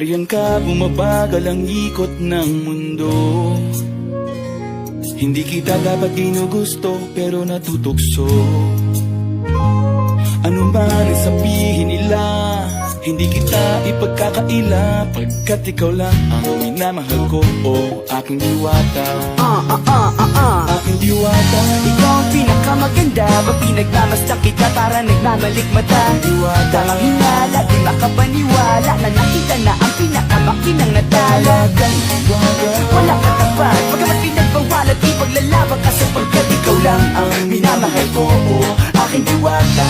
Nariyan ka, bumabagal ang ikot ng mundo. Hindi kita dapat ginugusto, pero natutukso. Ano man ang sabihin nila, hindi kita ipagkakaila, pagkat ikaw lang ang minamahal ko, o aking diwata. Aking diwata. Ikaw ang pinakamaganda, pag pinagmamasdan kita para nagmamalik mata. Diwata. Tamang hinala, di makapaniwala na nakita na ang pinakamakinang natala. Talagang diwata. Wala ka tapat, pagkamat pinagbawalat, ipaglalaban ka sapagkat ikaw lang ang minamahal ko, o aking diwata.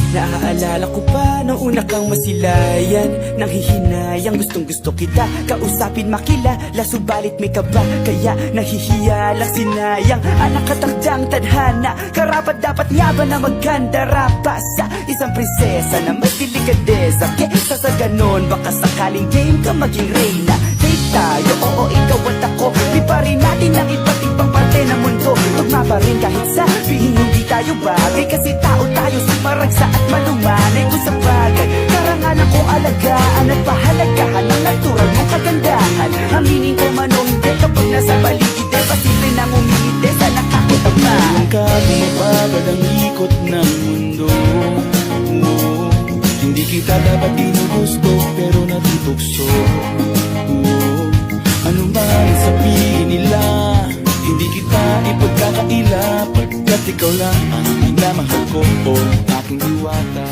Naaalala ko pa nung una kang masilayan, nang hihinayang gustong gusto kita kausapin, makilala, subalit may kaba, kaya nahihiya lang sinayang. Anak katakdang tadhana, karapat dapat nga ba na magkandara pa sa isang prinsesa na may delikadesa? Kesa sa ganon, baka sakaling game ka maging reyna. Date tayo, oo ikaw at ako, di pa rin natin ang iba't ibang parte ng mundo. Tugma pa rin kahit sabihin hindi tayo bagay, kasi tao tayo sa maragsa at malumanay kung sa bagay. Karangalan kong alagaan at pahalagahan ng natural mong kagandahan. Aminin ko man o hindi, kapag nasa paligid eh, pasila'y nang umingiti sa nakakutama. Nariyan ka, bumabagal ang ikot ng mundo. Hindi kita dapat ginugusto, pero natutukso. Ano man ang sabihin nila, hindi kita ipagkakaila, pagkat ikaw lang ang minamahal ko, o aking diwata.